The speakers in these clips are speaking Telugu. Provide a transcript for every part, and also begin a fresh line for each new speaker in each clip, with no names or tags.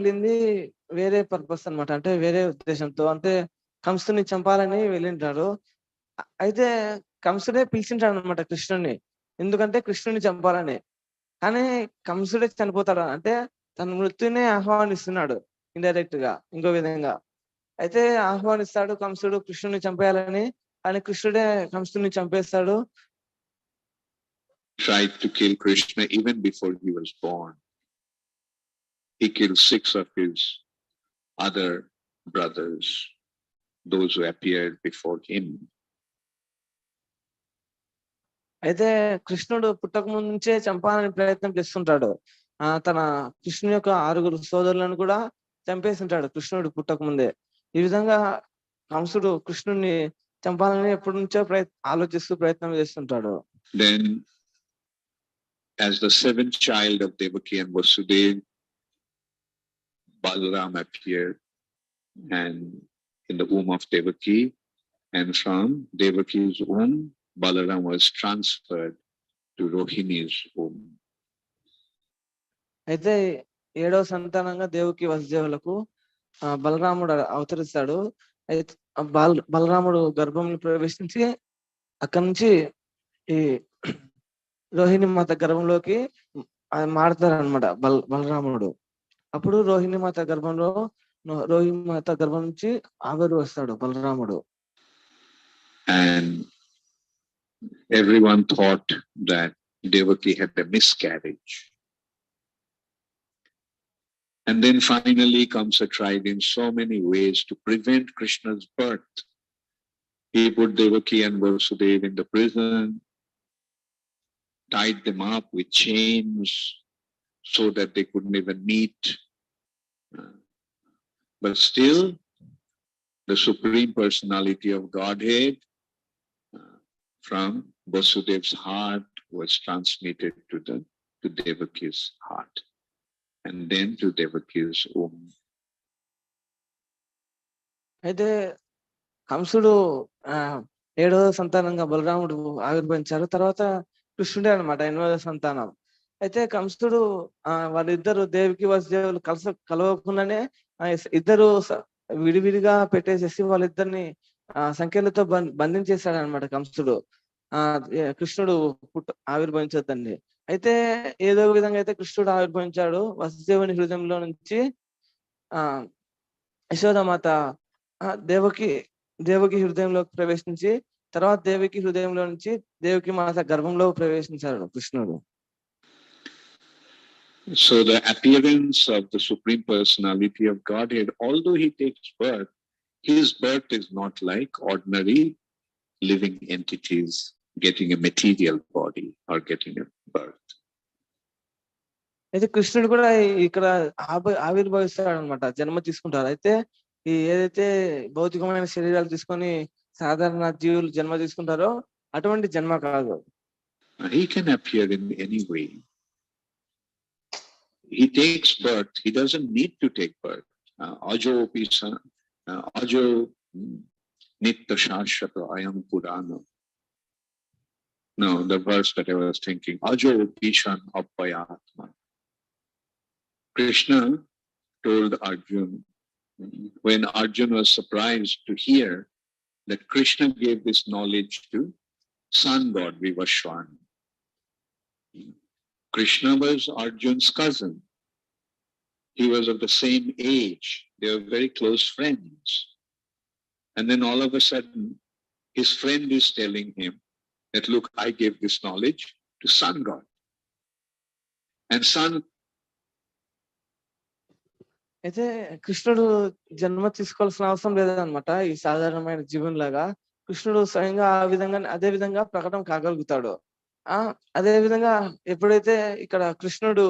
వెళ్ళింది వేరే పర్పస్ అన్నమాట. అంటే వేరే ఉద్దేశంతో, అంటే కంసుని చంపాలని వెళ్ళింటారు. అయితే కంసుడే పిలిచింటాడు అనమాట కృష్ణుడిని. ఎందుకంటే కృష్ణుడిని చంపాలని. కానీ కంసుడే చనిపోతాడు. అంటే తన మృత్యునే ఆహ్వానిస్తున్నాడు ఇండైరెక్ట్ గా ఇంకో విధంగా. అయితే ఆహ్వానిస్తాడు కంసుడు కృష్ణుడిని చంపేయాలని. కానీ కృష్ణుడే కంసుడిని చంపేస్తాడు.
Tried to kill Krishna even before he was born. He killed 6 of his other brothers, those who appeared before him.
అయితే కృష్ణుడు పుట్టక ముందు నుంచే చంపాలని ప్రయత్నం చేస్తుంటాడు. తన కృష్ణుని యొక్క 6 సోదరులను కూడా చంపేస్తుంటాడు కృష్ణుడు పుట్టక ముందే. ఈ విధంగా కంసుడు కృష్ణుడిని చంపాలని ఎప్పటి నుంచో ఆలోచిస్తూ ప్రయత్నం చేస్తుంటాడు.
Then as the 7th child of Devaki and Vasudeva, Balaram appeared and in the womb of Devaki, and from Devaki's womb Balaram was transferred to Rohini's womb.
అయితే 7వ సంతానంగా దేవకి వసుదేవులకు బలరాముడు అవతరిస్తాడు. అయితే బలరాముడు గర్భంలో ప్రవేశించి అక్కడి నుంచి ఈ రోహిణి మాత గర్భంలోకి మారుతారు అనమాట బలరాముడు. అప్పుడు రోహిణి మాత గర్భం నుంచి ఆవిర్వస్తాడు బలరాముడు.
And everyone thought that Devaki had a miscarriage. And then finally Kamsa tried in so many ways to prevent Krishna's birth. He put Devaki and Vasudeva in the prison, tied them up with chains so that they couldn't even meet. But still, the Supreme Personality of Godhead from Vasudeva's heart was transmitted to Devaki's heart, and then to Devaki's womb.
అయితే కంసుడు 7వ సంతానంగా బలరాముడు ఆవిర్భవించారు. తర్వాత కృష్ణుడే అనమాట 8వ సంతానం. అయితే కంసుడు వాళ్ళిద్దరు దేవికి వసుదేవులు కలవకుండానే ఇద్దరు విడివిడిగా పెట్టేసేసి వాళ్ళిద్దరిని సంఖ్యలతో బంధించేశాడు అనమాట కంసుడు. కృష్ణుడు ఆవిర్భవించొద్దండి. అయితే ఏదో విధంగా అయితే కృష్ణుడు ఆవిర్భవించాడు. వసుదేవుని హృదయంలో నుంచి యశోదమాత దేవకి హృదయంలోకి ప్రవేశించి, తర్వాత దేవకి హృదయంలో నుంచి దేవకి మాత గర్భంలో ప్రవేశించాడు కృష్ణుడు.
So the appearance of the Supreme Personality of Godhead, although he takes birth, his birth is not like ordinary living entities getting a material body or getting a birth.
అయితే కృష్ణుడు కూడా ఇక్కడ ఆవిర్భవిస్తాడు అనమాట, జన్మ తీసుకుంటారు. అయితే ఏదైతే భౌతికమైన శరీరాలు తీసుకొని సాధారణ జీవులు జన్మ తీసుకుంటారో అటువంటి జన్మ కాదు.
He can appear in any way. He takes birth. He doesn't need to take birth. Ajo pisa, ajo nitta shashata ayam purana. No, the verse that I was thinking, ajo pishan appayatma. Krishna told Arjuna, when Arjuna was surprised to hear that Krishna gave this knowledge to sun god Vivaswan. Krishna was Arjuna's cousin. He was of the same age. They were very close friends. And then all of a sudden, his friend is telling him that, look, I gave this knowledge to sun god. And sun...
అయితే కృష్ణుడు జన్మ తీసుకోవాల్సిన అవసరం లేదనమాట. ఈ సాధారణమైన జీవన్ లాగా కృష్ణుడు స్వయంగా అదే విధంగా ప్రకటన కాగలుగుతాడు. అదే విధంగా ఎప్పుడైతే ఇక్కడ కృష్ణుడు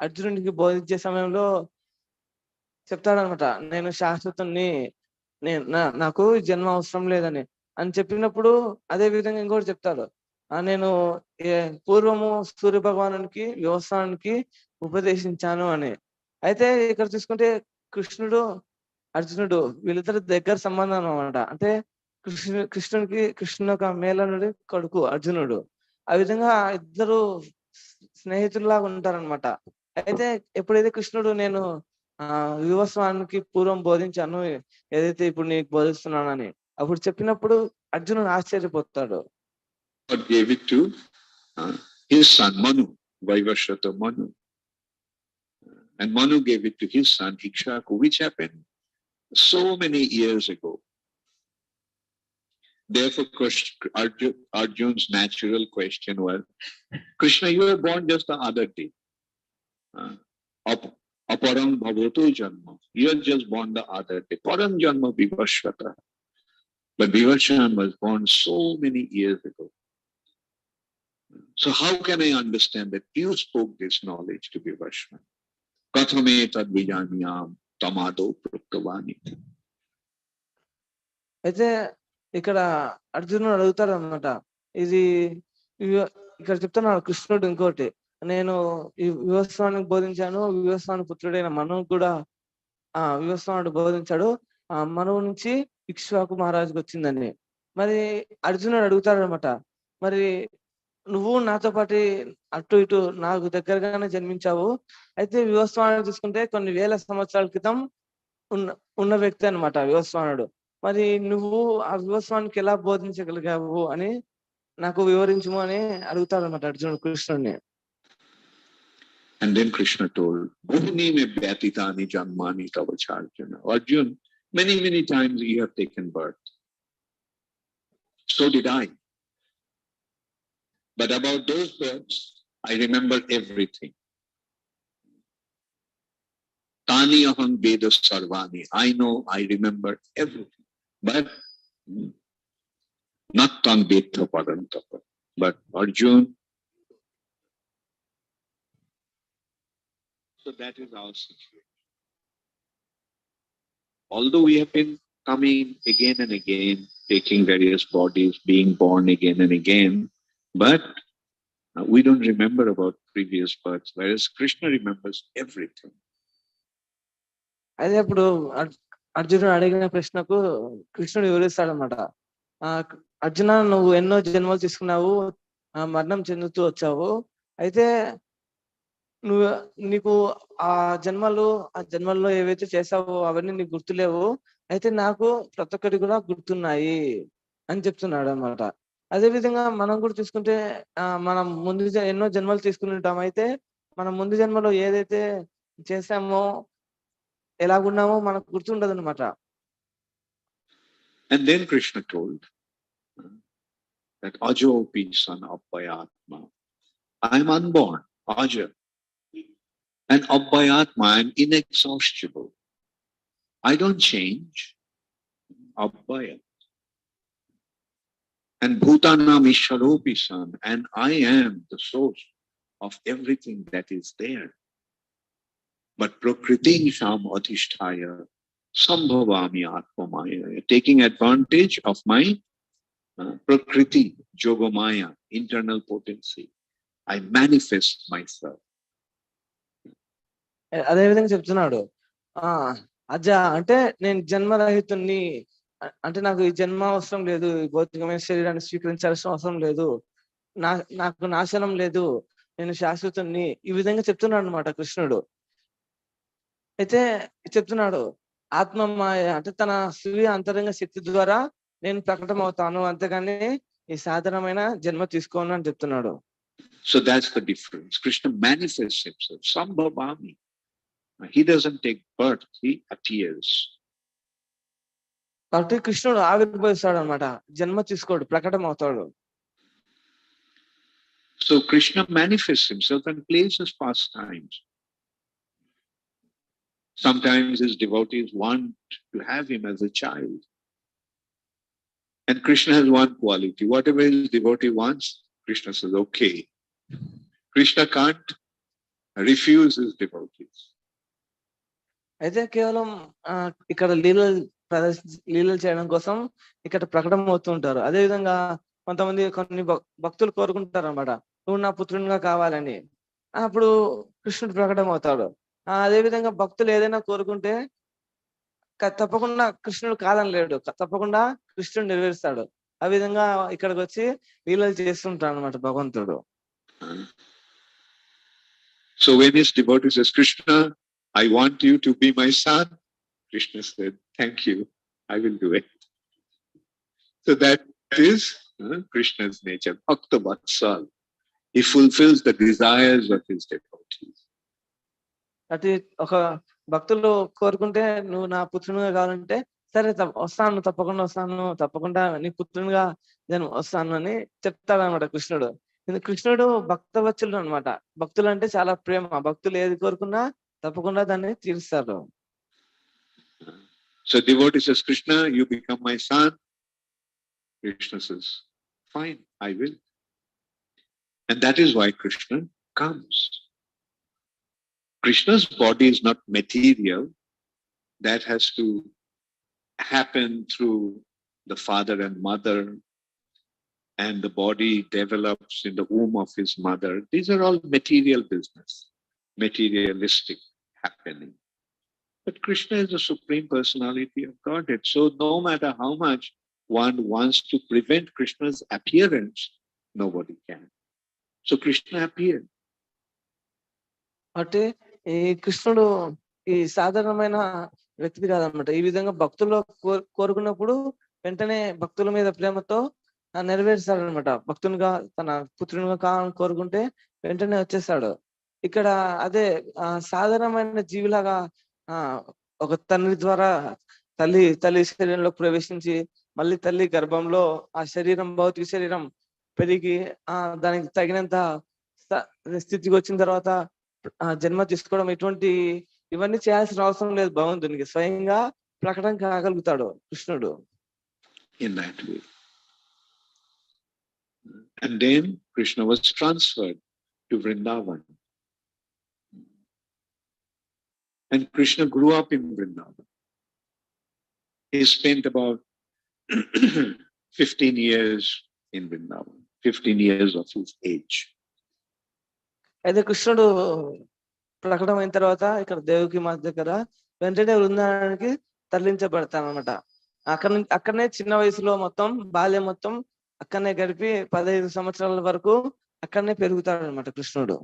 అర్జునుడికి బోధించే సమయంలో చెప్తాడనమాట, నేను శాశ్వతుణ్ణి, నాకు జన్మ అవసరం లేదని అని చెప్పినప్పుడు అదే విధంగా ఇంకోటి చెప్తాడు, నేను పూర్వము సూర్య భగవానునికి వ్యవస్థానానికి ఉపదేశించాను అని. అయితే ఇక్కడ చూసుకుంటే కృష్ణుడు అర్జునుడు వీళ్ళిద్దరు దగ్గర సంబంధం అన్నమాట. అంటే కృష్ణుని యొక్క మేనల్లుడి కొడుకు అర్జునుడు. ఆ విధంగా ఇద్దరు స్నేహితుల్లాగా ఉంటారనమాట. అయితే ఎప్పుడైతే కృష్ణుడు నేను వివస్వానికి పూర్వం బోధించాను ఏదైతే ఇప్పుడు నీకు బోధిస్తున్నానని. అప్పుడు చెప్పినప్పుడు అర్జునుడు ఆశ్చర్యపోతాడు.
God gave it to his son Manu, Vaivashrata Manu. And Manu gave it to his son Ikshaku, which happened so many years ago. Therefore, Arjun's natural question was, Krishna, you were born just the other day. Aparam bhavato janma. You are just born the other day. Param janma vivashrata. But Vivashan was born so many years ago. So how can I understand that you spoke this knowledge to Vivashan? Kathame tad vijanyam tamado praktavani.
అయితే ఇక్కడ అర్జునుడు అడుగుతాడు అనమాట. ఇది ఇక్కడ చెప్తున్నాడు కృష్ణుడు ఇంకోటి, నేను ఈ వివస్వానికి బోధించాను, వివస్వాని పుత్రుడైన మనువు కూడా వివస్వానుడు బోధించాడు, మనువు నుంచి ఇక్ష్వాకు మహారాజుకి వచ్చిందని. మరి అర్జునుడు అడుగుతాడు అనమాట, మరి నువ్వు నాతో పాటు అటు ఇటు నాకు దగ్గరగానే జన్మించావు, అయితే వివస్వాన్ని చూసుకుంటే కొన్ని వేల సంవత్సరాల క్రితం ఉన్న వ్యక్తి అనమాట వివస్వానుడు. మరి నువ్వు ఆ వివస్వానికి ఎలా బోధించగలిగావు అని నాకు వివరించుము అని అడుగుతాడు అనమాట అర్జునుడు కృష్ణుడిని.
And then Krishna told, Bhuvni me vyatitani janmani tavacharjana. Arjun, many times you have taken birth. So did I. But about those births, I remember everything. Tani aham veda sarvani. I know, I remember everything. But not tan veda parantapa. But Arjun, so that is our situation. Although we have been coming again and again, taking various bodies, being born again and again, but we don't remember about previous births, whereas Krishna remembers everything.
అదే అప్పుడు అర్జునుడు అడిగిన ప్రశ్నకు కృష్ణుడు వివరిస్తాడనమాట. అర్జున, నువ్వు ఎన్నో జన్మలు తీసుకున్నావు, మరణం చెందుతూ వచ్చావు, అయితే నీకు ఆ జన్మల్లో ఏవైతే చేసావో అవన్నీ నీకు గుర్తులేవు, అయితే నాకు ప్రతి ఒక్కటి కూడా గుర్తున్నాయి అని చెప్తున్నాడు అనమాట. అదే విధంగా మనం కూడా తీసుకుంటే మనం ముందు ఎన్నో జన్మలు తీసుకుని ఉంటాం, అయితే మనం ముందు జన్మలో ఏదైతే చేసామో ఎలాగున్నామో మనకు గుర్తుండదు అనమాట.
And then Krishna told that Ajopi son Abhayatma. I am unborn, Aja. And Abhayatma, I am inexhaustible. I don't change. Abhaya. And Bhutanam Ishwaropi son, and I am the source of everything that is there. But Prakriti Sham Adhisthaya Sambhavami Atmamaya, taking advantage of my Prakriti, Yogamaya, internal potency, I manifest myself.
అదే విధంగా చెప్తున్నాడు, అజ అంటే నేను జన్మరహితుణ్ణి, అంటే నాకు ఈ జన్మ అవసరం లేదు, ఈ భౌతికమైన శరీరాన్ని స్వీకరించాల్సిన అవసరం లేదు, నాకు నాశనం లేదు, నేను శాశ్వతుణ్ణి, ఈ విధంగా చెప్తున్నాడు అనమాట కృష్ణుడు. అయితే చెప్తున్నాడు ఆత్మమాయ అంటే తన స్వీయ అంతరంగ శక్తి ద్వారా నేను ప్రకటన అవుతాను, అంతేగాని ఈ సాధారణమైన జన్మ తీసుకోను అని చెప్తున్నాడు.
So that's the difference. Krishna manifests himself. Sambhavami. He doesn't take birth, he appears.
కాబట్టి కృష్ణుడు ఆవిర్భవిస్తాడు అనమాట, జన్మ తీసుకోడు, ప్రకటన అవుతాడు.
So Krishna manifests himself and plays his pastimes. Sometimes his devotees want to have him as a child. And Krishna has one quality. Whatever his devotee wants, Krishna says, okay. Krishna can't refuse his devotees.
అయితే కేవలం ఇక్కడ లీలలు చేయడం కోసం ఇక్కడ ప్రకటన అవుతుంటారు. అదే విధంగా కొన్ని భక్తులు కోరుకుంటారు అనమాట, నువ్వు నా పుత్రునిగా కావాలని, అప్పుడు కృష్ణుడు ప్రకటన అవుతాడు. అదే విధంగా భక్తులు ఏదైనా కోరుకుంటే తప్పకుండా కృష్ణుడు కాదని లేడు, తప్పకుండా కృష్ణుడు నెరవేరుస్తాడు. ఆ విధంగా ఇక్కడికి వచ్చి లీలలు చేస్తుంటాడు అనమాట భగవంతుడు.
So when his devotee says, Krishna, I want you to be my son. Krishna said, thank you, I will do it. So that is Krishna's nature, Bhakta Vatsal. He fulfills the desires of his devotees.
అటు ఒక భక్తులు కోరుకుంటే నువ్వు నా పుత్రునిగా కావాలంటే సరే వస్తాను, తప్పకుండా నీ పుత్రునిగా నేను వస్తాను అని చెప్తాడు అనమాట కృష్ణుడు. కృష్ణుడు భక్త వత్సలుడు అనమాట. భక్తులు అంటే చాలా ప్రేమ. భక్తులు ఏది కోరుకున్నా తప్పకుండా దాన్ని తీరుస్తారు.
So devotee says, Krishna, you become my son. Krishna says, fine, I will. And that is why Krishna comes. Krishna's body is not material. That has to happen through the father and mother, and the body develops in the womb of his mother. These are all material business, materialistic happening. But Krishna is the Supreme Personality of Godhead. So no matter how much one wants to prevent Krishna's appearance, nobody can. So Krishna appeared.
అంటే ఈ కృష్ణుడు ఈ సాధారణమైన వ్యక్తి కాదనమాట. ఈ విధంగా భక్తులు కోరుకున్నప్పుడు వెంటనే భక్తుల మీద ప్రేమతో నెరవేర్చాడనమాట. భక్తునిగా తన పుత్రునిగా కావాలని కోరుకుంటే వెంటనే వచ్చేసాడు. ఇక్కడ అదే సాధారణమైన జీవిలాగా ఒక తండ్రి ద్వారా తల్లి శరీరంలో ప్రవేశించి మళ్ళీ తల్లి గర్భంలో ఆ శరీరం, భౌతిక శరీరం పెరిగి దానికి తగినంత స్థితికి వచ్చిన తర్వాత జన్మ తీసుకోవడం, ఇవన్నీ చేయాల్సిన అవసరం లేదు. భగవంతునికి స్వయంగా ప్రకటన కాగలుగుతాడు కృష్ణుడు.
In that way. And then Krishna was transferred to Vrindavan. And Krishna grew up in Vrindavan. He spent about 15 years in Vrindavan, 15 years of his age.
అయితే కృష్ణుడు ప్రకటమైన తర్వాత ఇక్కడ దేవకి మాత దగ్గర వెంటనే వృందావనానికి తరలించబడతానమాట. అక్కడనే చిన్న వయసులో మొత్తం బాల్యం మొత్తం అక్కడనే గడిపి 15 సంవత్సరాల వరకు అక్కడనే పెరుగుతాడు అనమాట కృష్ణుడు.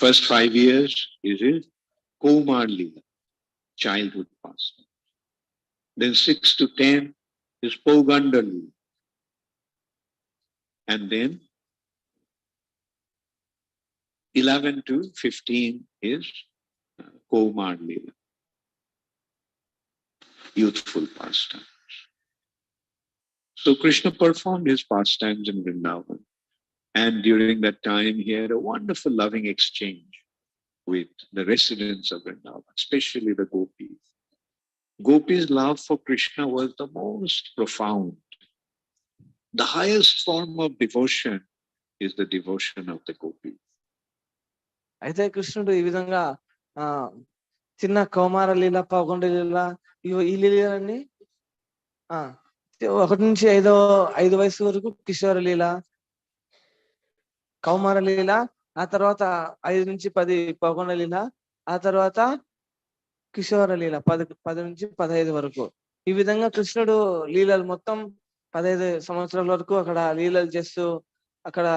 First 5 years is his Kumar Leela, childhood pastime. Then 6 to 10 is Poganda Leela. And then 11 to 15 is Kumar Leela, youthful pastimes. So Krishna performed his pastimes in Vrindavan. And during that time, he had a wonderful loving exchange with the residents of Vrindavan, especially the gopis. Gopis' love for Krishna was the most profound. The highest form of devotion is the devotion of the gopis.
అయితే కృష్ణుడు ఈ విధంగా చిన్న కౌమార లీల, పౌగొండ లీల, ఈ లీలన్నీ 1 నుంచి 5 వయసు వరకు కిషోర లీల, కౌమార లీల, ఆ తర్వాత 5 నుంచి 10 పౌగొండ లీల, ఆ తర్వాత కిషోర లీల 10 నుంచి 15 వరకు. ఈ విధంగా కృష్ణుడు లీలలు మొత్తం 15 సంవత్సరాల వరకు అక్కడ లీలలు చేస్తూ అక్కడ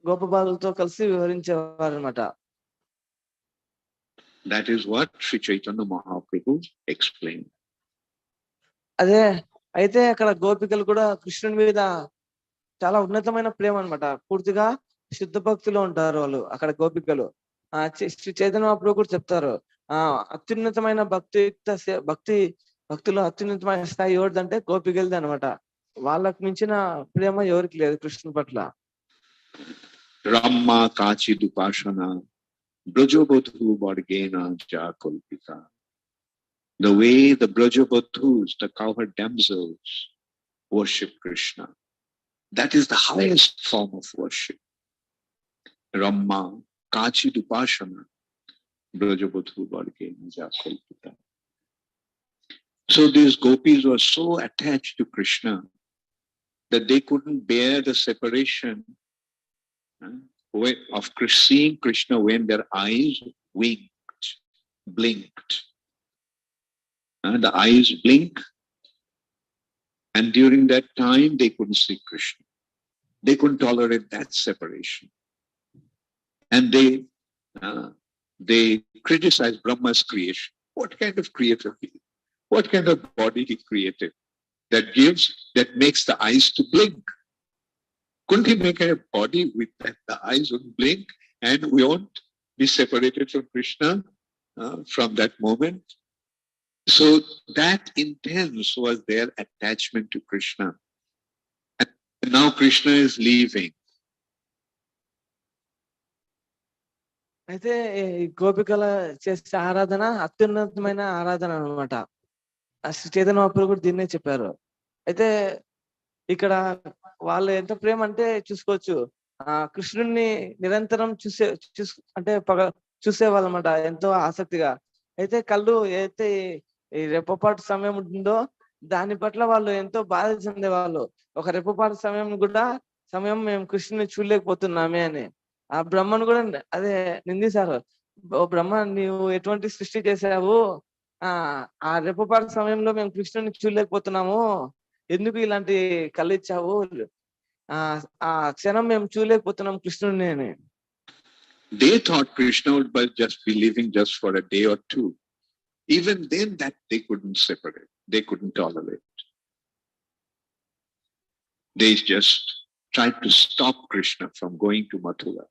గోపబాలులతో కలిసి వివరించేవారు అనమాట.
That is what Sri Chaitanya Mahaprabhu explained.
అయితే అక్కడ గోపికలు కూడా కృష్ణుని మీద చాలా ఉన్నతమైన ప్రేమ అనమాట. పూర్తిగా శుద్ధ భక్తిలో ఉంటారు వాళ్ళు అక్కడ గోపికలు. శ్రీ చైతన్య మహాప్రభు కూడా చెప్తారు, అత్యున్నతమైన భక్తిలో అత్యున్నతమైన స్థాయి ఎవరిదంటే గోపికలది అనమాట. వాళ్ళకు మించిన ప్రేమ ఎవరికి లేదు కృష్ణుని పట్ల.
Ramma Kachi Dupashana Brajabodhu Vargena Jakulpita. The way the Brajabodhus, the cowherd damsels, worship Krishna, that is the highest form of worship. Ramma Kachi Dupashana Brajabodhu Vargena Jakulpita. So these gopis were so attached to Krishna that they couldn't bear the separation of seeing Krishna when their eyes blinked. The eyes blink, and during that time they couldn't see Krishna. They couldn't tolerate that separation. And they they criticize Brahma's creation. What kind of creator he is? What kind of body he created that makes the eyes to blink? Couldn't he make a body with that the eyes would blink and we won't be separated from Krishna from that moment? So that intense was their attachment to Krishna. And now Krishna is leaving.
అయితే ఈ గోపికల చేసే ఆరాధన అత్యున్నతమైన ఆరాధన అన్నమాట. శ్రీ చైతన్య మహాప్రభు కూడా దీన్నే చెప్పారు. అయితే ఇక్కడ వాళ్ళు ఎంత ప్రేమ అంటే చూసుకోవచ్చు. కృష్ణుడిని నిరంతరం అంటే చూసేవాళ్ళన్నమాట ఎంతో ఆసక్తిగా. అయితే కళ్ళు ఏదైతే ఈ రెప్పపాటు సమయం ఉంటుందో దాని పట్ల వాళ్ళు ఎంతో బాధ చెందేవాళ్ళు. ఒక రెప్పపాటు సమయం మేము కృష్ణుని చూడలేకపోతున్నామే అని. ఆ బ్రహ్మను కూడా అదే నిందించారు. ఓ బ్రహ్మ, నీవు ఎటువంటి సృష్టి చేశావు, ఆ రెప్పపాటు సమయంలో మేము కృష్ణుని చూడలేకపోతున్నాము, ఎందుకు ఇలాంటి కళ్ళు ఇచ్చావు, ఆ క్షణం మేము చూడలేకపోతున్నాం కృష్ణుడిని అని.
They thought Krishna would just be living just for a day or two. Even then that they couldn't separate. They couldn't tolerate. They just tried to stop Krishna from going to Mathura.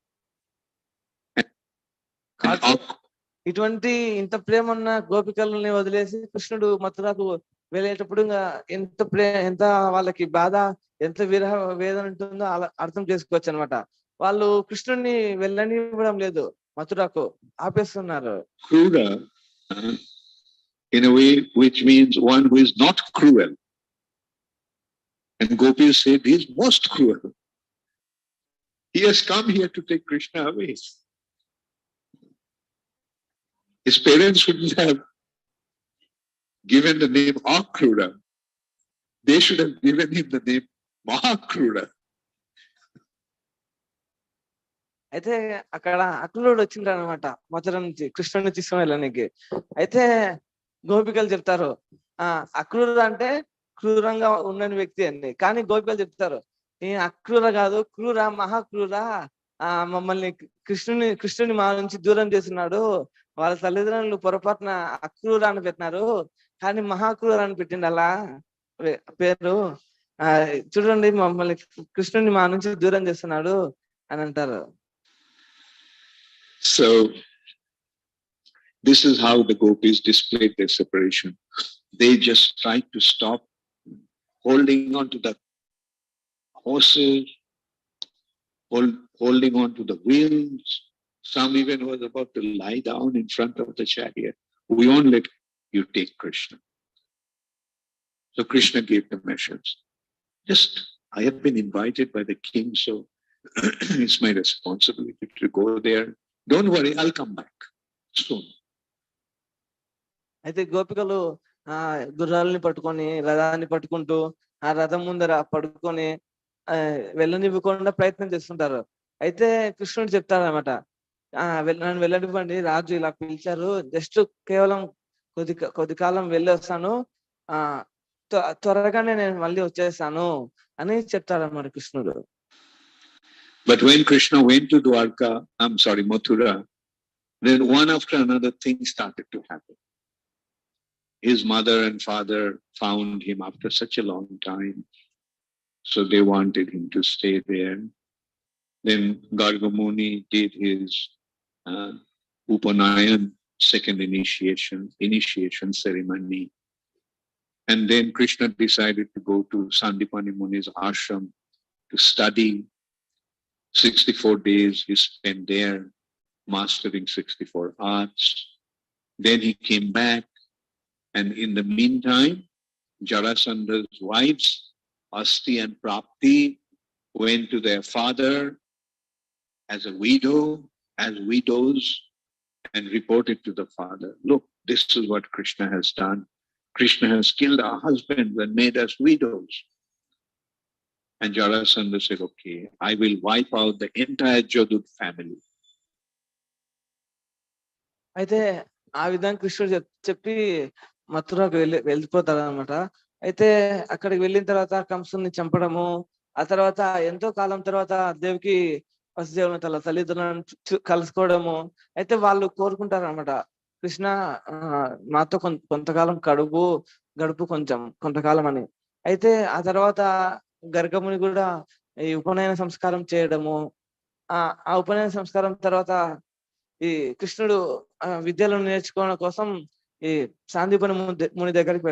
ఇటువంటి ఇంత ప్రేమ ఉన్న గోపికలని వదిలేసి కృష్ణుడు మథురకు వెళ్ళేటప్పుడు ఎంత వాళ్ళకి బాధ, ఎంత విరహ వేదన ఉంటుందో అర్థం చేసుకోవచ్చు అనమాట. వాళ్ళు కృష్ణుడిని వెళ్ళనివ్వడం లేదు, మథురకు ఆపేస్తున్నారు.
Cruda, in a way which means one who is not cruel. And gopis said he is most cruel. He has come here to take Krishna away. His parents shouldn't have given the name Akruda. They should have given him the name Mahakruda.
అయితే అక్కడ అక్రూరుడు వచ్చిండ్రు అనమాట మథుర నుంచి కృష్ణుడిని తీసుకుని వెళ్ళడానికి. అయితే గోపికలు చెప్తారు అక్రూరుడు అంటే క్రూరంగా ఉండని వ్యక్తి అని. కానీ గోపికలు చెప్తారు ఈ అక్రూర కాదు, క్రూర, మహాక్రూర, మమ్మల్ని కృష్ణుని మా నుంచి దూరం చేస్తున్నాడు. వాళ్ళ తల్లిదండ్రులు పొరపాటున అక్రూర అని పెట్టినారు, కానీ మహాక్రూర అని పెట్టిండు అలా పేరు. చూడండి, మమ్మల్ని కృష్ణుని మా నుంచి దూరం చేస్తున్నాడు అని అంటారు.
So this is how the gopis displayed their separation. They just tried to stop holding on to the horses, holding on to the wheels. Some even was about to lie down in front of the chariot. We won't let you take Krishna. So Krishna gave the message. Just, I have been invited by the king, so it's my responsibility to go there. Don't worry, I'll come back soon.
అయితే గోపికలు గుర్రాలని పట్టుకొని రథాన్ని పట్టుకుంటూ ఆ రథం ముందర పడుకొని వెళ్ళనివ్వకుండా ప్రయత్నం చేస్తుంటారు. అయితే కృష్ణుడు చెప్తారనమాట, నన్ను వెళ్ళనివ్వండి, రాజు ఇలా పిలిచారు, జస్ట్ కేవలం కొద్ది కాలం వెళ్ళి వస్తాను, త్వరగానే నేను మళ్ళీ వచ్చేస్తాను అని చెప్తారన్నమాట కృష్ణుడు.
But when Krishna went to Mathura, then one after another things started to happen. His mother and father found him after such a long time, so they wanted him to stay there. Then Garga Muni did his Upanayan, second initiation ceremony. And then Krishna decided to go to Sandipani Muni's ashram to study. 64 days he spent there, mastering 64 arts. Then he came back, and in the meantime, Jarasandha's wives, Asti and Prapti, went to their father as widows, and reported to the father, look, this is what Krishna has done. Krishna has killed our husbands and made us widows. And Jarasandha said, okay, I will wipe out the entire Jadut family.
అయితే ఆ విధంగా కృష్ణుడు చెప్పి మథురకు వెళ్ళిపోతాడు అనమాట. అయితే అక్కడికి వెళ్ళిన తర్వాత కంసుని చంపడము, ఆ తర్వాత ఎంతో కాలం తర్వాత దేవికి వసుదేవుని తల్లిదండ్రులను కలుసుకోవడము. అయితే వాళ్ళు కోరుకుంటారనమాట. కృష్ణ మాతో కొంతకాలం గడుపు కొంతకాలం అని. అయితే ఆ తర్వాత గర్గముని కూడా ఈ ఉపనయన సంస్కారం చేయడము. ఆ ఉపనయన సంస్కారం తర్వాత ఈ కృష్ణుడు విద్యలను నేర్చుకోవడం కోసం ఈ సాందీపని ముని దగ్గరికి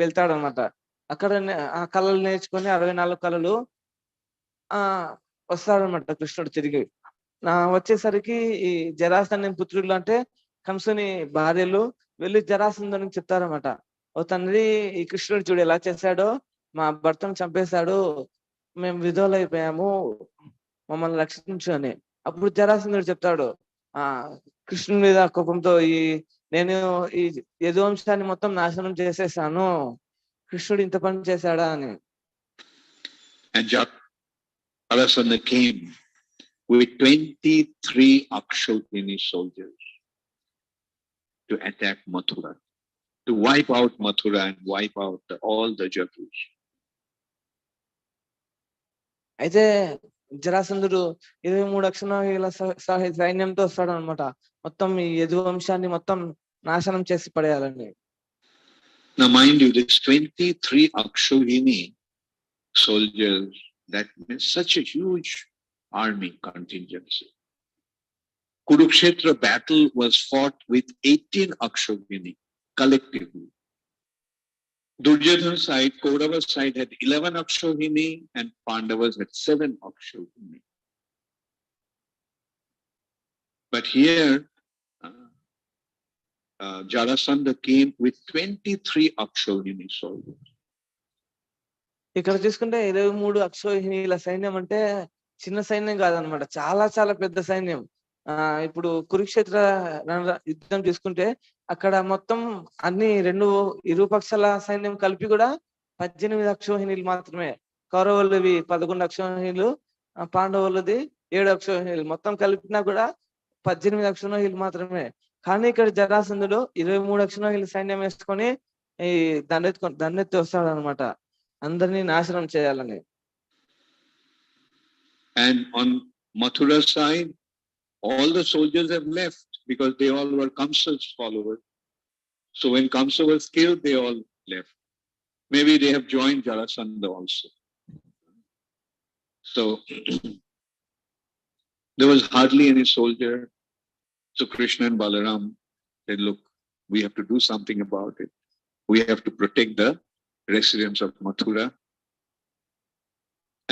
వెళ్తాడనమాట. అక్కడ ఆ కళలు నేర్చుకొని 64 కళలు వస్తాడనమాట కృష్ణుడు తిరిగి. వచ్చేసరికి ఈ జరాసంధి పుత్రులు అంటే కంసుని భార్యలు వెళ్ళి జరాసంధునికి చెప్తారన్నమాట. ఓ తండ్రి, ఈ కృష్ణుడు చూడు ఎలా చేశాడో, మా భర్తను చంపేశాడు, మేము విధవులైపోయాము, మమ్మల్ని రక్షించు అని. అప్పుడు జరాసంధుడు చెప్తాడు, కృష్ణుని మీద కోపంతో నేను ఈ యదువంశాన్ని మొత్తం నాశనం చేసేసాను, కృష్ణుడు ఇంత పని చేశాడా అని.
Jarasandha came with 23 Akshotini soldiers to attack Mathura, to wipe out Mathura and wipe out all the Jatus.
అయితే జరాసంధుడు 23 అక్షౌహిణీల సైన్యంతో వస్తాడు అనమాట. మొత్తం ఈ యదువంశాన్ని మొత్తం నాశనం చేసి పడేయాలని.
Now mind you, this 23 Akshauhini soldiers, that means such a huge army contingency. Kurukshetra battle was fought with 18 Akshauhini collectively. Duryodhana side, Kaurava side had 11 Akshauhini and Pandavas had 7 Akshauhini. But here, Jarasandha came with 23 Akshauhini soldiers.
ఇక్కడ చూసుకుంటే 23 అక్షౌహిణీల సైన్యం అంటే చిన్న సైన్యం కాదనమాట, చాలా చాలా పెద్ద సైన్యం. ఇప్పుడు కురుక్షేత్ర యుద్ధం చూసుకుంటే అక్కడ మొత్తం అన్ని ఇరుపక్షాల సైన్యం కలిపి కూడా 18 అక్షౌహిణీలు మాత్రమే. కౌరవులవి 11 అక్షౌహిణీలు, పాండవులది 7 అక్షౌహిణీలు, మొత్తం కలిపినా కూడా 18 అక్షౌహిణీలు మాత్రమే. కానీ ఇక్కడ జరాసంధుడు 23 అక్షౌహిణీల సైన్యం వేసుకొని ఈ దండెత్తి వస్తాడు అనమాట, అందరినీ నాశనం చేయాలని.
And on Mathura side, all the soldiers have left because they all were Kamsa's followers. So when Kamsa was killed, they all left. Maybe they have joined Jarasandha also. So there was hardly any soldier. So Krishna and Balaram said, look, we have to do something about it. We have to protect the residents of Mathura.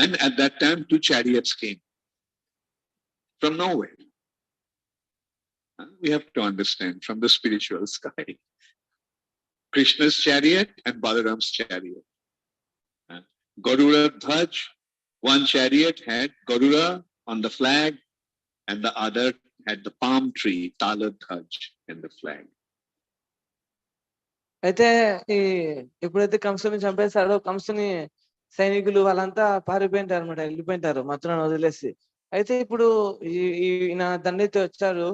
And at that time, 2 chariots came from nowhere. We have to understand from the spiritual sky. Krishna's chariot and Balaram's chariot. Garuda Dhaj, one chariot had Garuda on the flag and the other had the palm tree, Tala Dhaj, in the flag.
అయితే ఎప్పుడైతే కంసుని చంపేశాడో కంసుని సైనికులు వాళ్ళంతా పారిపోయింటారు అనమాట, వెళ్ళిపోయింటారు మథురను వదిలేసి. అయితే ఇప్పుడు ఈయన దండెత్తి వచ్చారు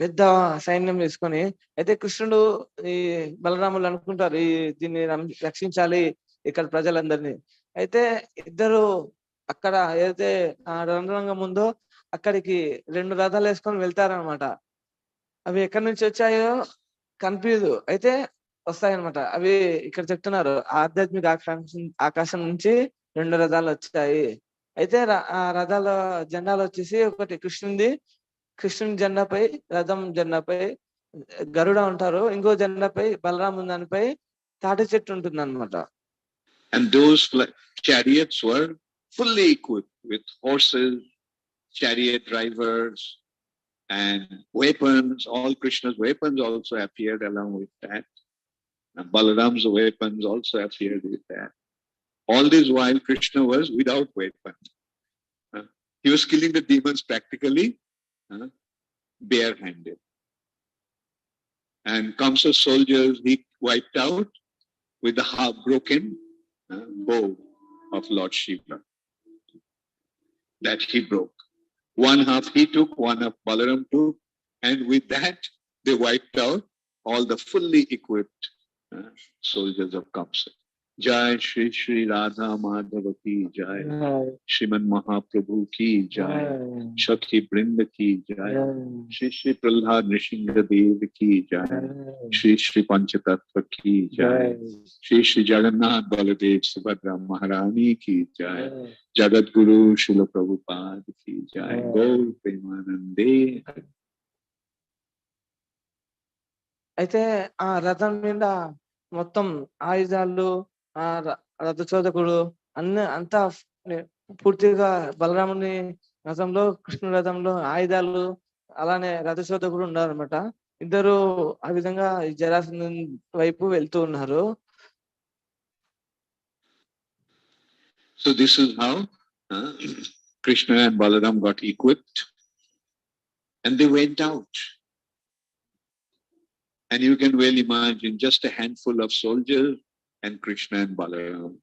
పెద్ద సైన్యం తీసుకొని. అయితే కృష్ణుడు ఈ బలరాములు అనుకుంటారు దీన్ని రక్షించాలి ఇక్కడ ప్రజలందరినీ. అయితే ఇద్దరు అక్కడ ఏదైతే రణరంగం ఉందో అక్కడికి 2 రథాలు వేసుకొని వెళ్తారనమాట. అవి ఎక్కడి నుంచి వచ్చాయో కనిపించదు, అయితే వస్తాయన్నమాట. అవి ఇక్కడ చెప్తున్నారు, ఆధ్యాత్మిక ఆకాశం నుంచి 2 రథాలు వచ్చాయి. అయితే ఆ రథాల జెండాలు వచ్చేసి ఒకటి కృష్ణుని జెండాపై, రథం జెండాపై గరుడ ఉంటారు, ఇంకో జెండాపై బలరాము దానిపై తాటి చెట్టు ఉంటుంది అనమాట.
And those chariots were fully equipped with horses, chariot drivers, and weapons. All Krishna's weapons also appeared along with that. And Balaram's weapons also appeared with that. All this while Krishna was without weapons. He was killing the demons practically barehanded. And Kamsa's soldiers he wiped out with the half-broken bow of Lord Shiva. That he broke. One half he took, one half Balaram took, and with that they wiped out all the fully equipped soldiers of Kamsa. Jai Shri Shri Radha Madhava ki Jai. Shriman Mahaprabhu ki Jai. Shakhi Brinda ki Jai. Shri Shri Prahlad Nrsimha Dev ki Jai. Shri Shri Panchatattva ki Jai. Shri Shri Jagannath Baladev Subhadra Maharani ki Jai. Jagat Guru Srila Prabhupada ki Jai. Gaur Premanande.
అయితే ఆ రథం మీద మొత్తం ఆయుధాలు, ఆ రథచోదకుడు అంతా పూర్తిగా బలరాముని రథంలో, కృష్ణుడి రథంలో ఆయుధాలు, అలానే రథచోదకుడు ఉన్నారన్నమాట. ఇద్దరు ఆ విధంగా జరాసంధుని వైపు వెళ్తూ ఉన్నారు.
So this is how Krishna and Balaram got equipped and they went out. And you can well imagine just a handful of soldiers and Krishna and Balaram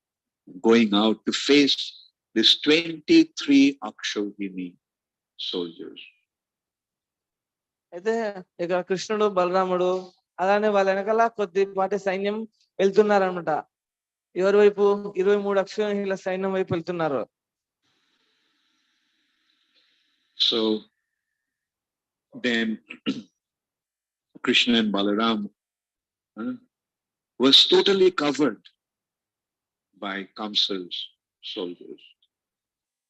going out to face this 23 Akshodhini soldiers.
అయితే ఇక కృష్ణుడు, బలరాముడు, అలానే వాళ్ళ వెనకాల కొద్దిపాటి సైన్యం వెళ్తున్నారనమాట. ఎవరి వైపు? 23 అక్షోహిణీల సైన్యం వైపు వెళ్తున్నారు.
So then Krishna and Balaram was totally covered by Kamsa's soldiers.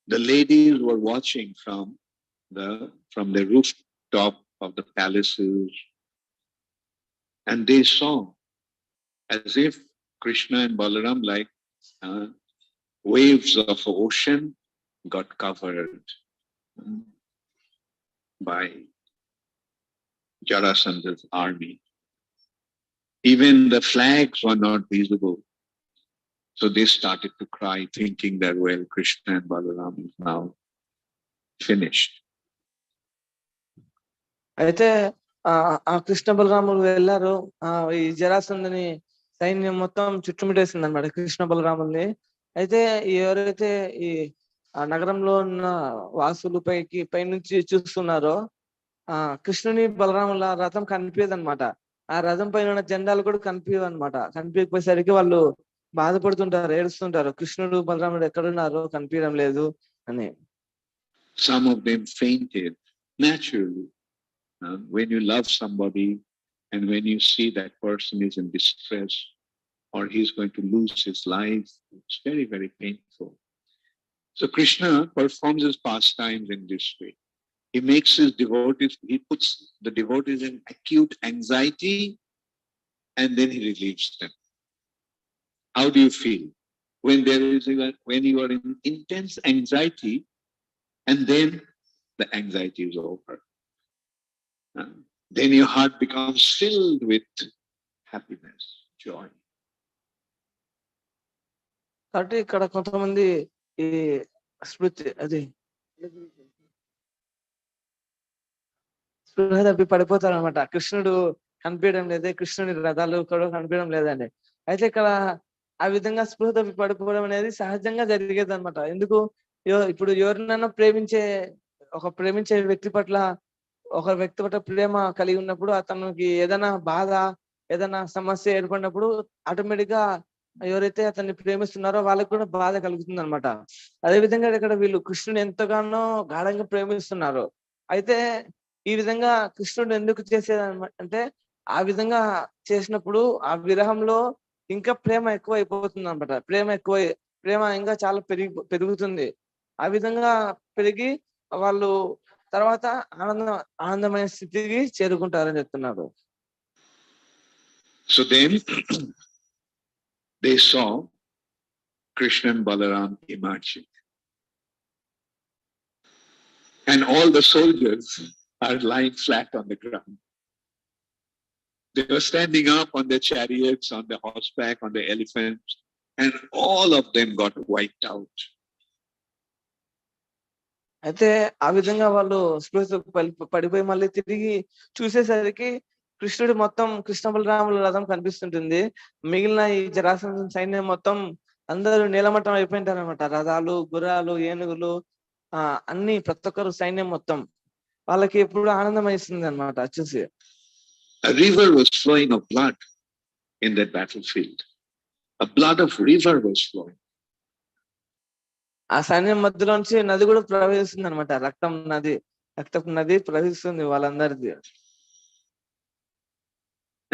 The ladies were watching from the rooftop of the palaces, and they saw as if Krishna and Balaram, like waves of ocean, got covered by Jarasandha's army. Even the flags were not visible. So they started to cry, thinking that, well, Krishna and Balaram is now finished.
అయితే ఆ కృష్ణ బలరాములు వెళ్ళారు. ఈ జరాసంధుని సైన్యం మొత్తం చుట్టుముట్టేసింది అనమాట కృష్ణ బలరాముల్ని. అయితే ఎవరైతే ఈ నగరంలో ఉన్న వాసులు పైనుంచి చూస్తున్నారో, కృష్ణుని బలరాముల రథం కనిపించదు అనమాట. ఆ రథం పైన ఉన్న జెండాలు కూడా కనిపించవు అనమాట. కనిపించకపోయేసరికి వాళ్ళు బాధపడుతుంటారు, ఏడుస్తుంటారు, కృష్ణుడు బలరాముడు ఎక్కడున్నారో కనిపించడం లేదు అని.
Some of them fainted naturally. When you love somebody and when you see that person is in distress or he's going to lose his life, it's very, very painful. So Krishna performs his pastimes in this way. He makes his devotees, he puts the devotees in acute anxiety and then he relieves them. How do you feel when you are in intense anxiety and then the anxiety is over? Then your heart becomes filled with happiness, joy.
కాబట్టి ఇక్కడ కొంతమంది ఈ స్పృహ తప్పి పడిపోతారు అనమాట. కృష్ణుడు కనిపించడం లేదే, కృష్ణుడి రథాలు కూడా కనిపించడం లేదండి. అయితే ఇక్కడ ఆ విధంగా స్పృహ తప్పి పడిపోవడం అనేది సహజంగా జరిగేది అనమాట. ఎందుకు? ఇప్పుడు ఎవరినైనా ప్రేమించే వ్యక్తి పట్ల ప్రేమ కలిగి ఉన్నప్పుడు, అతనికి ఏదైనా బాధ, ఏదైనా సమస్య ఏర్పడినప్పుడు ఆటోమేటిక్ గా ఎవరైతే అతన్ని ప్రేమిస్తున్నారో వాళ్ళకి కూడా బాధ కలుగుతుంది అనమాట. అదే విధంగా ఇక్కడ వీళ్ళు కృష్ణుని ఎంతగానో గాఢంగా ప్రేమిస్తున్నారు. అయితే ఈ విధంగా కృష్ణుడు ఎందుకు చేసేది అంటే, ఆ విధంగా చేసినప్పుడు ఆ విరహంలో ఇంకా ప్రేమ ఎక్కువ అయిపోతుంది అనమాట. ప్రేమ ఇంకా చాలా పెరుగుతుంది. ఆ విధంగా పెరిగి వాళ్ళు తర్వాత ఆనందమైన స్థితికి చేరుకుంటారని చెప్తున్నారు.
So then they saw Krishna and Balaram emerging. And all the soldiers are lying flat on the ground. They were standing up on their chariots, on the horseback, on the elephants, and all of them got wiped out.
అయితే ఆ విధంగా వాళ్ళు పడిపోయి మళ్ళీ తిరిగి చూసేసరికి కృష్ణుడు మొత్తం కృష్ణ బలరాముల రథం కనిపిస్తుంటుంది. మిగిలిన ఈ జరాసంధ సైన్యం మొత్తం అందరూ నీలమట్టం అయిపోయింటారు అనమాట. రథాలు, గుర్రాలు, ఏనుగులు, అన్ని ప్రతి ఒక్కరు సైన్యం మొత్తం వాళ్ళకి ఎప్పుడు ఆనందం వేస్తుంది అనమాట చూసి.
A river was flowing of blood in that battlefield. a blood of river was flowing.
ఆ సైన్యం మధ్యలోంచి నది కూడా ప్రవహిస్తుంది అనమాట. రక్తపు నది ప్రవహిస్తుంది వాళ్ళందరిది.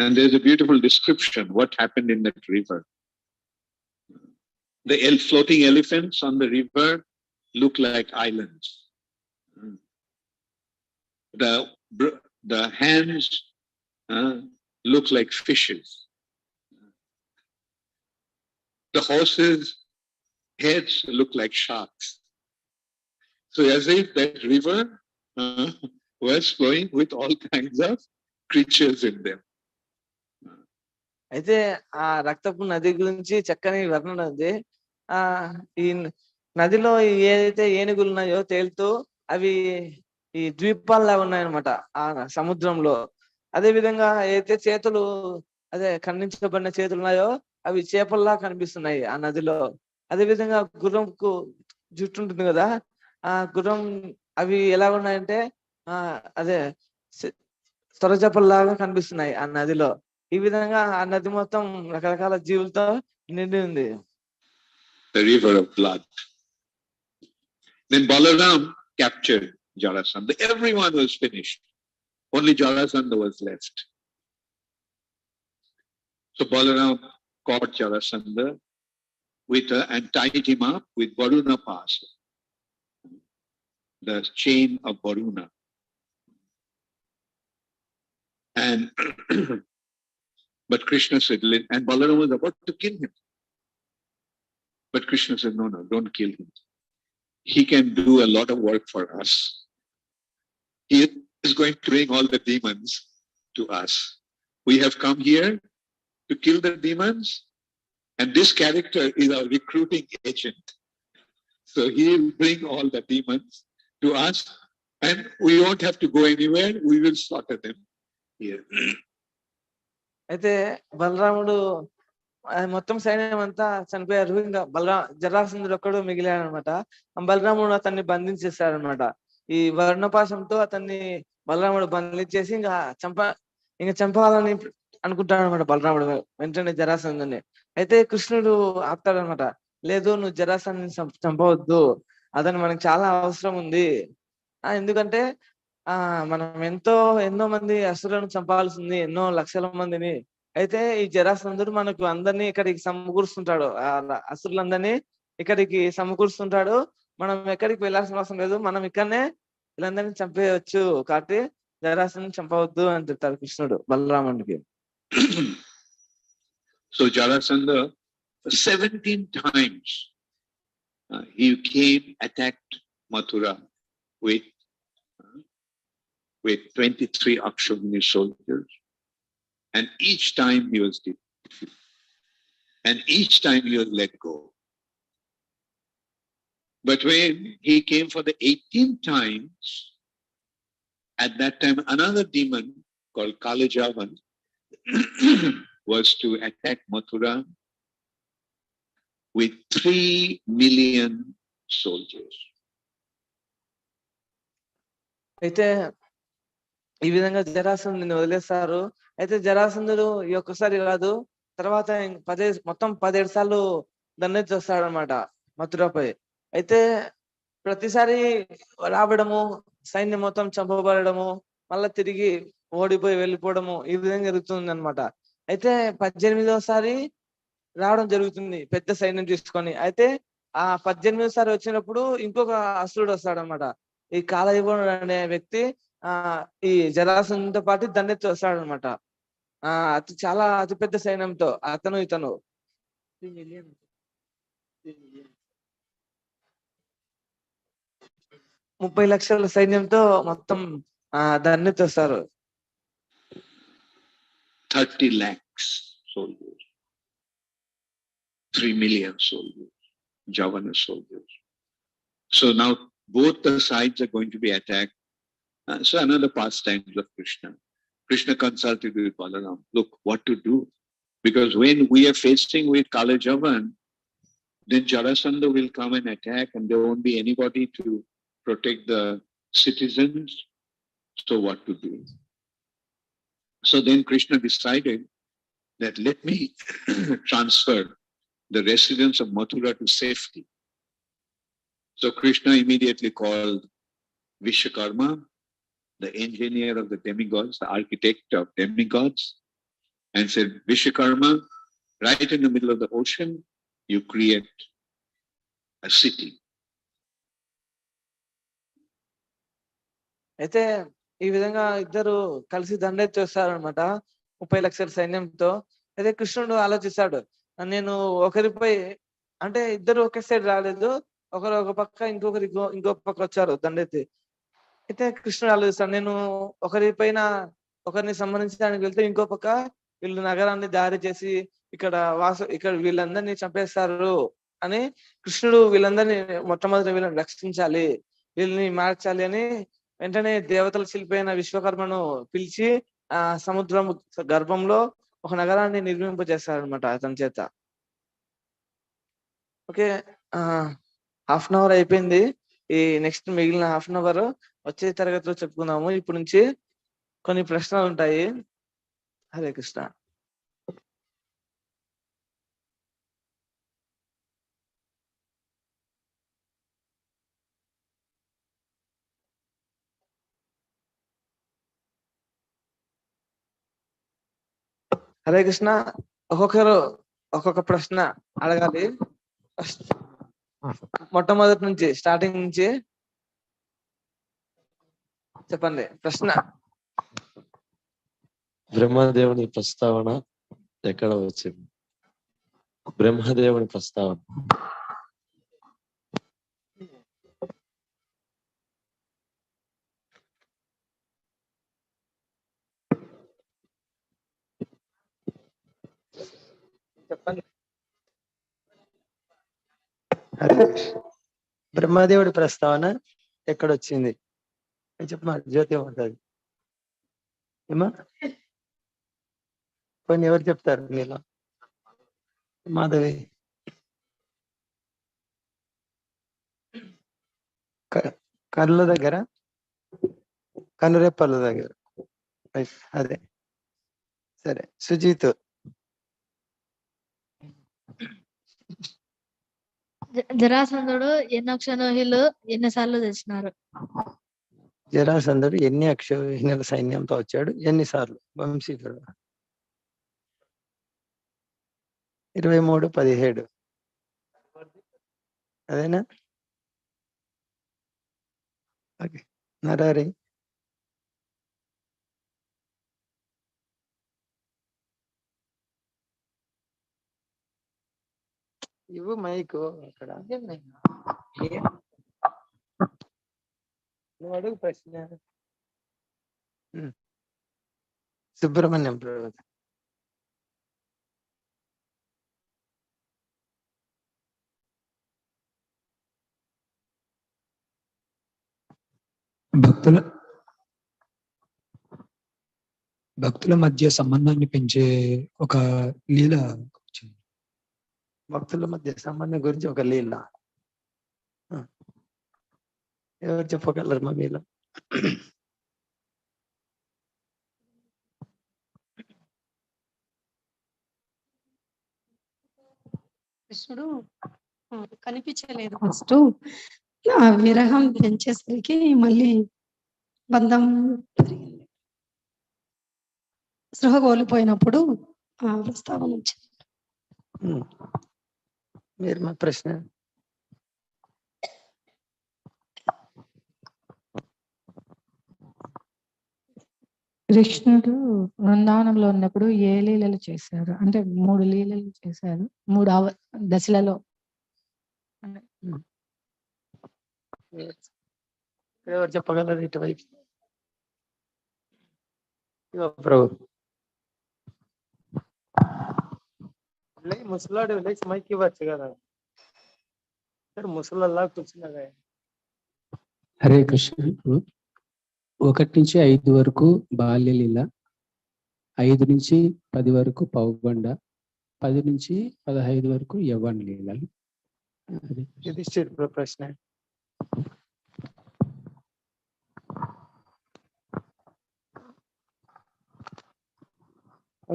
And there's a beautiful description what happened in that river. The floating elephants on the river look like islands. The hands look like fishes. The horses' heads look like sharks. So as if that river was flowing with all kinds of creatures in them.
అయితే ఆ రక్తపు నది గురించి చక్కని వర్ణన ఉంది. ఈ నదిలో ఏదైతే ఏనుగులు ఉన్నాయో తేలుతూ అవి ఈ ద్వీపాల్లాగా ఉన్నాయన్నమాట ఆ సముద్రంలో. అదే విధంగా ఏదైతే చేతులు ఖండించబడిన చేతులు ఉన్నాయో అవి చేపల్లా కనిపిస్తున్నాయి ఆ నదిలో. అదే విధంగా గుర్రంకు జుట్టు ఉంటుంది కదా, ఆ గుర్రం అవి ఎలా ఉన్నాయంటే సొరచేపల్లాగా కనిపిస్తున్నాయి ఆ నదిలో. ఈ విధంగా ఆ నది మొత్తం రకరకాల జీవులతో నిండి ఉంది.
The river of blood. Then Balaram captured Jarasandha. Everyone was finished. Only Jarasandha was left. So Balaram caught Jarasandha and tied him up with Varuna Pasa, the chain of Varuna. And but Krishna said, and Balaram was about to kill him. But Krishna said, no, don't kill him. He can do a lot of work for us. He is going to bring all the demons to us. We have come here to kill the demons, and this character is our recruiting agent. So he will bring all the demons to us, and we won't have to go anywhere. We will slaughter them here.
అయితే బలరాముడు మొత్తం సైన్యం అంతా చనిపోయారు. ఇంకా జరాసంధుడు ఒక్కడు మిగిలాడు అనమాట. బలరాముడు అతన్ని బంధించేశారనమాట. ఈ వర్ణపాశంతో అతన్ని బలరాముడు బంధించేసి ఇంకా చంపాలని అనుకుంటాడు అనమాట బలరాముడు వెంటనే జరాసంధుని. అయితే కృష్ణుడు ఆపుతాడనమాట. లేదు, నువ్వు జరాసంధుని చంపవద్దు, అతను మనకు చాలా అవసరం ఉంది. ఎందుకంటే మనం ఎన్నో మంది అసురులను చంపాల్సింది, ఎన్నో లక్షల మందిని. అయితే ఈ జరాసంధుడు మనకు అందరినీ ఇక్కడికి సమకూరుస్తుంటాడు, అసురులందరినీ ఇక్కడికి సమకూరుస్తుంటాడు. మనం ఎక్కడికి వెళ్ళాల్సిన అవసరం లేదు, మనం ఇక్కడనే వీళ్ళందరినీ చంపేయచ్చు. కాబట్టి జరాసంధుని చంపవద్దు అని చెప్తాడు కృష్ణుడు బలరాముడికి.
So Jarasandha 17 times he came, attacked Mathura with 23 Akshauhini soldiers, and each time he was defeated, and each time he was let go. But when he came for the 18th times, at that time another demon called Kalajavan was to attack Mathura with 3 million soldiers.
అయితే ఈ విధంగా జరాసంధుని వదిలేస్తారు. అయితే జరాసంధుడు ఈ ఒక్కసారి కాదు, తర్వాత మొత్తం 17 సార్లు దండెత్తి వస్తాడనమాట మథురపై. అయితే ప్రతిసారి రావడము, సైన్యం మొత్తం చంపబడము, మళ్ళా తిరిగి ఓడిపోయి వెళ్ళిపోవడము, ఈ విధంగా జరుగుతుంది అనమాట. అయితే 18వసారి రావడం జరుగుతుంది పెద్ద సైన్యం తీసుకొని. అయితే ఆ 18వసారి వచ్చినప్పుడు ఇంకొక అసురుడు వస్తాడనమాట. ఈ కాలయుగుణుడు అనే వ్యక్తి ఈ జరాసంధునితో పాటు దండెత్తి వస్తాడనమాట. చాలా అతిపెద్ద సైన్యంతో ఇతను 30 లక్షల సైన్యంతో మొత్తం దండెత్తి వస్తారు.
30 lakhs soldiers, 3 million soldiers, Javana soldiers. So now both the sides are going to be attacked. So another pastimes of Krishna. Krishna consulted with Balaram, look, what to do? Because when we are facing with Kalajavan, then Jarasandha will come and attack, and there won't be anybody to protect the citizens. So what to do? So then Krishna decided that let me transfer the residents of Mathura to safety. So Krishna immediately called Vishwakarma, the engineer of the demigods, the architect of demigods, and said, Vishwakarma, right in the middle of the ocean, you create a city.
అయితే ఈ విధంగా ఇద్దరు కలిసి దండెత్తి వస్తారనమాట 30 లక్షల సైన్యంతో. అయితే కృష్ణుడు ఆలోచిస్తాడు, నేను ఒకరిపై అంటే ఇద్దరు ఒకే సైడ్ రాలేదు, ఒకరు ఒక పక్క ఇంకొకరి ఇంకో పక్క వచ్చారు దండెత్తి. అయితే కృష్ణుడు ఆలోచిస్తాడు, నేను ఒకరిపైన ఒకరిని సంహరించడానికి వెళ్తే ఇంకో పక్క వీళ్ళు నగరాన్ని దారి చేసి ఇక్కడ వీళ్ళందరినీ చంపేస్తారు అని కృష్ణుడు వీళ్ళందరినీ మొట్టమొదటి వీళ్ళని రక్షించాలి, వీళ్ళని మార్చాలి అని వెంటనే దేవతల శిల్పి అయిన విశ్వకర్మను పిలిచి ఆ సముద్రం గర్భంలో ఒక నగరాన్ని నిర్మింపజేస్తారనమాట అతని చేత. ఓకే, 1/2 అవర్ అయిపోయింది. ఈ నెక్స్ట్ మిగిలిన 1/2 అవర్ వచ్చే తరగతిలో చెప్పుకుందాము. ఇప్పటి నుంచి కొన్ని ప్రశ్నలు ఉంటాయి. హరే కృష్ణ. హరే కృష్ణ. ఒక్కొక్కరు ఒక్కొక్క ప్రశ్న అడగాలి. మొట్టమొదటి నుంచి స్టార్టింగ్ నుంచి చెప్పండి ప్రశ్న.
బ్రహ్మదేవుని ప్రస్తావన ఎక్కడ వచ్చింది? బ్రహ్మదేవుని ప్రస్తావన
చెప్పండి.
బ్రహ్మదేవుడి ప్రస్తావన ఎక్కడొచ్చింది చెప్పమా. జ్యోతి ఉంటుంది ఏమా, కొన్ని ఎవరు చెప్తారు మీలో? మాధవి. కళ్ళ దగ్గర, కనురెప్పల దగ్గర. అదే సరే. సుజీత్.
జరాసంధుడు ఎన్ని అక్షోహిణులు ఎన్నిసార్లు తెచ్చినారు?
జరాసంధుడు ఎన్ని అక్షోహిణుల సైన్యంతో వచ్చాడు, ఎన్నిసార్లు? వంశీధరుడు 23-17. అదేనా? ఓకే. నరారి. ఇవ్వు మైకు అక్కడ. నువ్వు అడుగు ప్రశ్న. సుబ్రహ్మణ్యం ప్రభు.
భక్తుల మధ్య సంబంధాన్ని పెంచే ఒక లీల.
భక్తుల మధ్య సంబంధం గురించి ఒక లీల. ఎవరు చెప్పగలరు మా మీలో?
కృష్ణుడు కనిపించలేదు ఫస్ట్, ఆ విరహం పెంచేసరికి మళ్ళీ బంధం పెరిగింది. స్పృహ కోల్పోయినప్పుడు ఆ ప్రస్తావన వచ్చింది.
మీరు మా ప్రశ్న.
కృష్ణుడు బృందావనంలో ఉన్నప్పుడు ఏ లీలలు చేశారు? అంటే 3 లీలలు చేశారు 3 దశలలో.
ఎవరు చెప్పగలరు ఇటువైపు? ప్రభు. ముసలాడు లేచి మైక్ ఇవ్వచ్చు కదా, ముసలల్లా కూర్చున్నాగా.
హరే కృష్ణ. 1 నుంచి 5 వరకు బాల్యలీల, 5 నుంచి 10 వరకు పౌగండ, 10 నుంచి 15 వరకు యవ్వన లీలలు.
ఇది ప్రశ్న.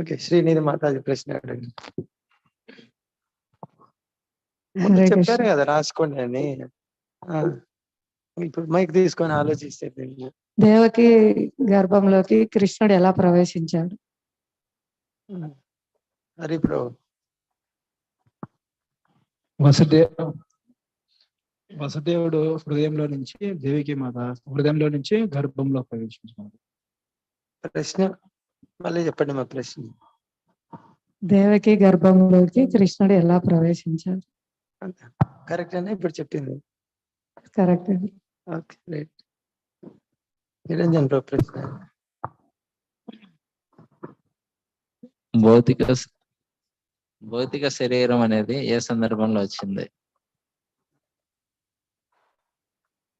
ఓకే, శ్రీనిధి మాతాజీ ప్రశ్న అడగండి.
ముందు
హరే
చెప్పారు
కృష్ణ.
కదా రాసుకోండి అని. ఆ, ఇప్పుడు మైక్ తీసుకొని ఆలోచిస్తే దీన్ని.
దేవకి గర్భంలోకి కృష్ణుడు ఎలా ప్రవేశించాడు?
హరి ప్రభు.
వసుదేవుడు హృదయంలో నుంచి దేవికి మాత హృదయంలో నుంచి గర్భంలో ప్రవేశించాడు.
ప్రశ్న మళ్ళీ చెప్పండి మా ప్రశ్న.
దేవకి గర్భంలోకి కృష్ణుడు ఎలా ప్రవేశించాడు?
కరెక్ట్ అని ఇప్పుడు చెప్పింది.
కరెక్ట్ అండి.
Okay right. నిరంజన్ ప్రభు ప్రశ్న.
భౌతిక శరీరం అనేది ఏ సందర్భంలో వచ్చింది?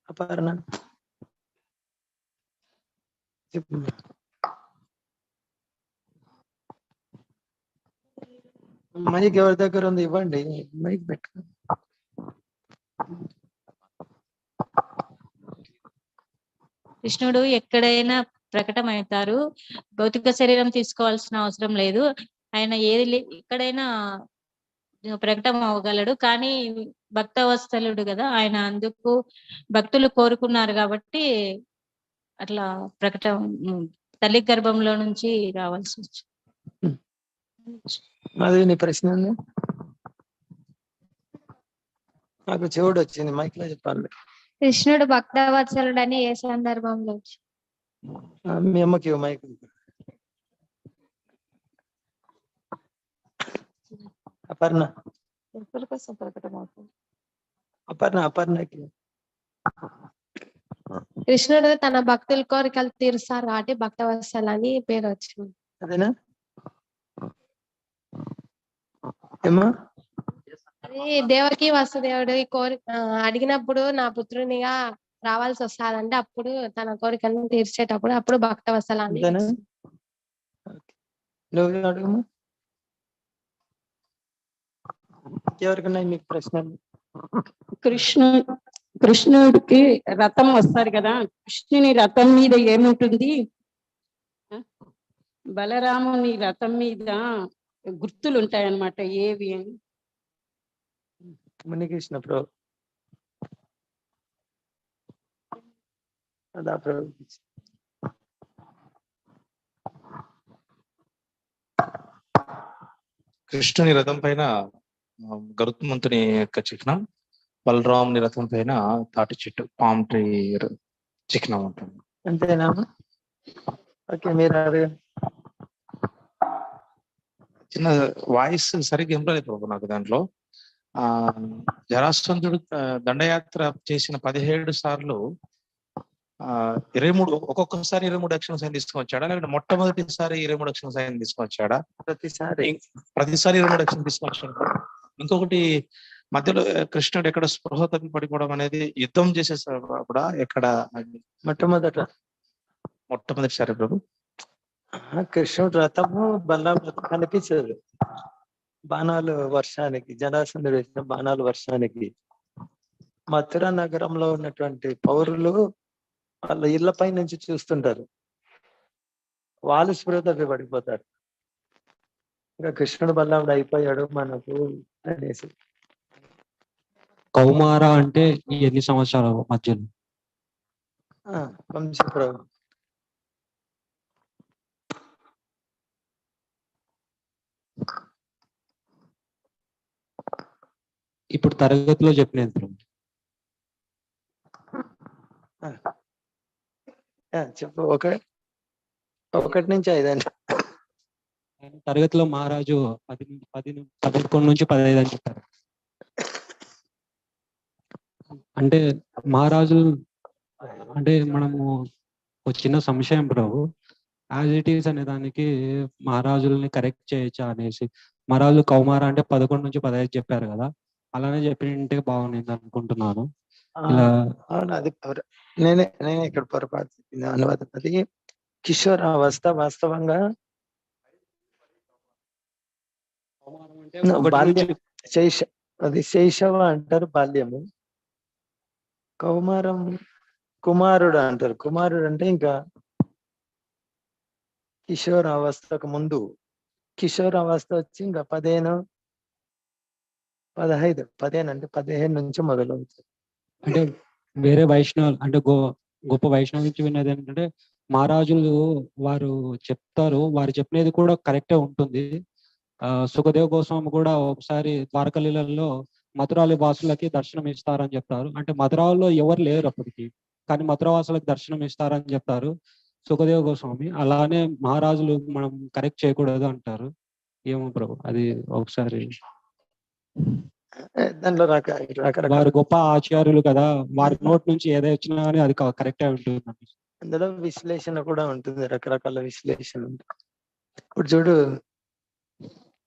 అపర్ణ చెప్పు. మైక్ ఎవరి దగ్గర ఉంది ఇవ్వండి, మైక్ పెట్టుకో.
కృష్ణుడు ఎక్కడైనా ప్రకటమవుతారు. భౌతిక శరీరం తీసుకోవాల్సిన అవసరం లేదు. ఆయన ఎక్కడైనా ప్రకటన అవ్వగలడు. కానీ భక్తవత్సలుడు కదా ఆయన, అందుకు భక్తులు కోరుకున్నారు కాబట్టి అట్లా తల్లి గర్భంలో నుంచి రావాల్సి వచ్చింది.
అది నీ ప్రశ్న ఉంది? నాకు చెవుడు వచ్చింది, మైక్ లో చెప్పాలి.
కృష్ణుడు భక్తవత్సలుడని ఏ సందర్భంలో వచ్చింది?
మీ అమ్మకి మైక్. అపర్ణ అపర్ణకి.
కృష్ణుడు తన భక్తుల కోరికలు తీరుస్తారు కాబట్టి భక్తవత్సల అని పేరు వచ్చింది.
అదేనా ఏమా?
అది దేవకి వసుదేవుడు అడిగినప్పుడు నా పుత్రునిగా రావాల్సి వస్తాదంటే అప్పుడు తన కోరికలను తీర్చేటప్పుడు అప్పుడు భక్తవత్సల అని.
నువ్వు అడుగుమా. ఎవరికన్నా మీకు ప్రశ్నలు?
కృష్ణుడికి రథం వస్తారు కదా, కృష్ణుని రథం మీద ఏముంటుంది? బలరాముని రథం మీద గుర్తులు ఉంటాయన్నమాట, ఏవి అని?
మునికృష్ణ ప్రభు. అదా ప్రభు.
కృష్ణుని రథం పైన గరుత్మంతుని యొక్క చిహ్నం, బలరాముని రథం పైన తాటి చెట్టు పామ్ ట్రీ చిహ్నం ఉంటుంది.
అంతేనా? ఓకే, మీరు అడగండి.
చిన్న వాయిస్ సరిగ్గా ఇంప్రూవ్ ప్రభు నాకు దాంట్లో. జరాసంధుడు దండయాత్ర చేసిన 17 సార్లు 23 ఒక్కొక్కసారి 23 అక్షరం సాయం తీసుకొచ్చాడా, లేకపోతే మొట్టమొదటిసారి 23 అక్షరం సాయం తీసుకొచ్చాడా? ప్రతిసారి 23 అక్షరం తీసుకొచ్చాడు. ఇంకొకటి, మధ్యలో కృష్ణుడు ఎక్కడ స్పృహ తప్పి పడిపోవడం అనేది యుద్ధం చేసేసాడు ఎక్కడ? మొట్టమొదటిసారి ప్రభు.
కృష్ణుడు రథము బలరాం రథం కనిపించదు. బాణాలు వర్షానికి, జరాసంధుడు వేసిన బాణాలు వర్షానికి మథుర నగరంలో ఉన్నటువంటి పౌరులు వాళ్ళ ఇళ్లపై నుంచి చూస్తుంటారు. వాళ్ళు స్పృహ తప్పి పడిపోతారు. ఇంకా కృష్ణుడు బలరాముడు అయిపోయాడు మనకు అనేసి.
కౌమార అంటే ఎన్ని సంవత్సరాల మధ్యలో?
వంశప్రభు.
ఇప్పుడు తరగతిలో చెప్పినది ప్రభు.
చెప్పు. 1 నుంచి 5 అండి.
తరగతిలో మహారాజు 11 నుంచి 15 అని చెప్పారు. అంటే మహారాజు అంటే మనము ఒక చిన్న సంశయం ప్రభు, యాజ్ ఇట్ ఈస్ అనే దానికి మహారాజుల్ని కరెక్ట్ చేయొచ్చా అనేసి. మహారాజు కౌమార అంటే 11 నుంచి 15 చెప్పారు కదా, అలానే చెప్పినంటే బాగుంది అనుకుంటున్నాను.
అది నేనే ఇక్కడ పొరపాటు చెప్పింది అనువాదం. అది కిషోర్ అవస్థ. వాస్తవంగా బాల్యం, అది శైశవ అంటారు, బాల్యము. కౌమారం కుమారుడు అంటారు. కుమారుడు అంటే ఇంకా కిషోర్ అవస్థకు ముందు. కిషోర్ అవస్థ వచ్చి ఇంకా 15 15 అంటే 15 నుంచి మొదలవుతుంది.
అంటే వేరే వైష్ణవ్ అంటే గొప్ప వైష్ణవ్ నుంచి విన్నది ఏంటంటే మహారాజులు వారు చెప్తారు, వారు చెప్పినది కూడా కరెక్టే ఉంటుంది. సుఖదేవ్ గోస్వామి కూడా ఒకసారి ద్వారకలీలలో మధురాలి వాసులకి దర్శనం ఇస్తారని చెప్తారు. అంటే మధురాలో ఎవరు లేరు అప్పటికి, కానీ మధురవాసులకు దర్శనం ఇస్తారని చెప్తారు సుఖదేవ్ గోస్వామి. అలానే మహారాజులు మనం కరెక్ట్ చేయకూడదు అంటారు. ఏమో ప్రభు, అది ఒకసారి
దాంట్లో రకరకాల
వారు గొప్ప ఆచార్యులు కదా, వారి నోట్ నుంచి ఏదైనా వచ్చినా కానీ అది కరెక్టే ఉంటుంది.
అందులో విశ్లేషణ కూడా ఉంటుంది, రకరకాల విశ్లేషణ ఉంటుంది. ఇప్పుడు చూడు,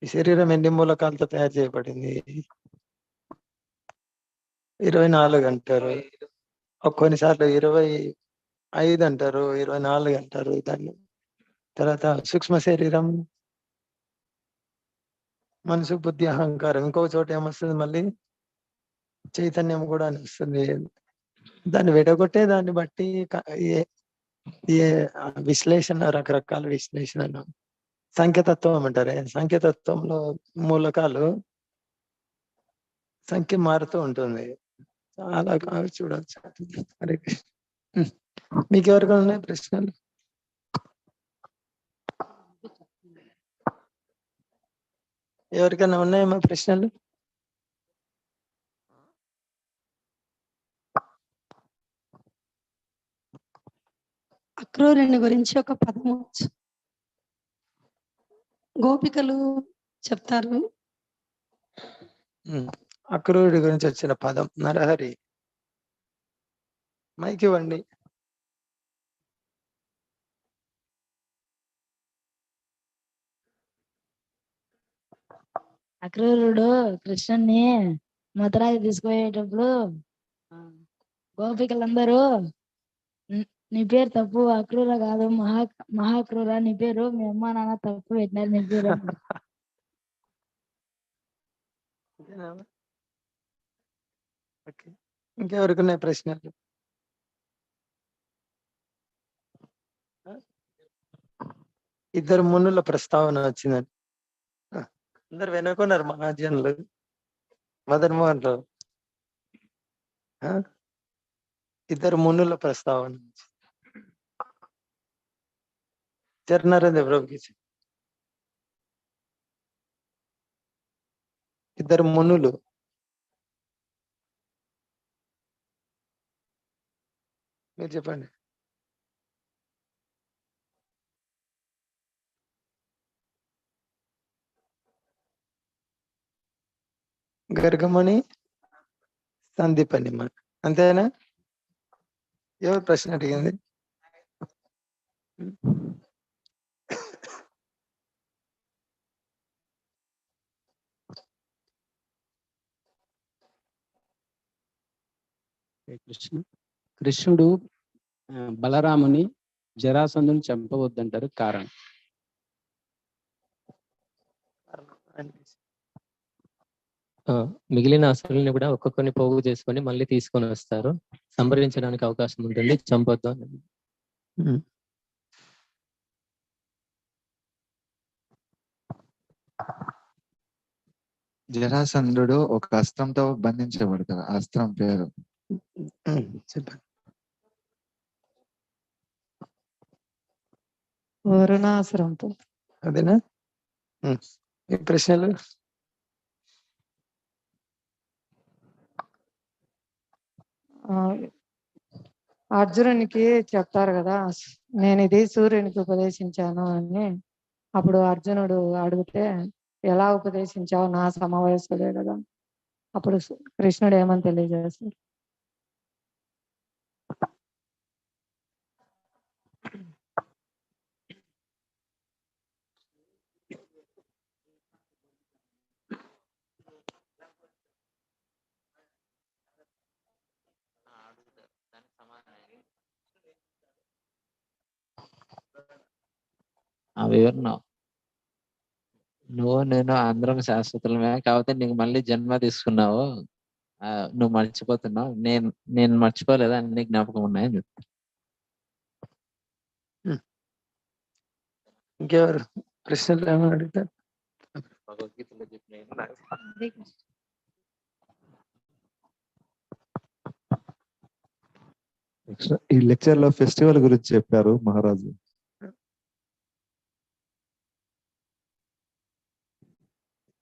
ఈ శరీరం ఎన్ని మూలకాలతో తయారు చేయబడింది? 24 అంటారు, కొన్నిసార్లు 25 అంటారు, 24 అంటారు. దాన్ని తర్వాత సూక్ష్మ శరీరం, మనసు, బుద్ధి, అహంకారం. ఇంకో చోట ఏమొస్తుంది మళ్ళీ? చైతన్యం కూడా అని వస్తుంది. దాన్ని విడగొట్టే దాన్ని బట్టి ఏ విశ్లేషణ, రకరకాల విశ్లేషణలు. సంఖ్యతత్వం అంటారే, సంఖ్యతత్వంలో మూలకాలు సంఖ్య మారుతూ ఉంటుంది. చాలా చూడవచ్చు. హరే కృష్ణ. మీకు ఎవరికైనా ఉన్నాయి ప్రశ్నలు? ఎవరికైనా ఉన్నాయమ్మా ప్రశ్నలు?
అక్రూరుని గురించి ఒక పదము గోపికలు చెప్తారు.
అక్రూరుడి గురించి వచ్చిన పదం నరహరి. మైక్ ఇవ్వండి.
అక్రూరుడు కృష్ణుని మథురాకి తీసుకుపోయేటప్పుడు గోపికలందరూ నీ పేరు తప్పు, అక్రూర కాదు, మహాక్రూర నీ పేరు, మీ అమ్మ నాన్న తప్పు పెట్టినారు నీ పేరు.
ఇంకెవరికి ఉన్నాయి ప్రశ్నలు? ఇద్దరు మునుల ప్రస్తావన వచ్చిందండి. అందరు వెనుకున్నారు మహాజనులు. మదన్ మోహన్ రావు, ఇద్దరు మునుల ప్రస్తావన నరేంద్ర ప్రభుకి. ఇద్దరు మునులు, మీరు చెప్పండి. గర్గమణి, సందీపని, అంతేనా? ఎవరు ప్రశ్న అడిగింది?
కృష్ణుడు బలరాముని జరాసంధుని చంపవద్దంటారు, కారణం?
మిగిలిన అసురుల్ని కూడా ఒక్కొక్కరిని పోగు చేసుకొని మళ్ళీ తీసుకొని వస్తారు. సంహరించడానికి అవకాశం ఉంటుంది, చంపొద్దు అని.
జరాసంధుడు ఒక అస్త్రంతో బంధించబడతాడు. అస్త్రం పేరు
చెప్పండి.
వరుణాసురంతో.
అదేనా? ఈ ప్రశ్నలు
అర్జునునికి చెప్తారు కదా, నేను ఇది సూర్యునికి ఉపదేశించాను అని. అప్పుడు అర్జునుడు అడిగితే, ఎలా ఉపదేశించావు, నా సమవయస్సుడే కదా. అప్పుడు కృష్ణుడు ఏమని తెలియజేస్తారు?
ఆ వివరణ, నువ్వు నేను అందరం శాశ్వతమే, కాకపోతే నీకు మళ్ళీ జన్మ తీసుకున్నావు, నువ్వు మర్చిపోతున్నావు, నేను మర్చిపోలేదు, అన్ని జ్ఞాపకం ఉన్నాయని చెప్తా.
ఇంకెవరు ప్రశ్నలు ఏమైనా అడుగుతారు?
భగవద్గీతలో చెప్పిన
ఈ లెక్చర్ లో ఫెస్టివల్ గురించి చెప్పారు మహారాజు.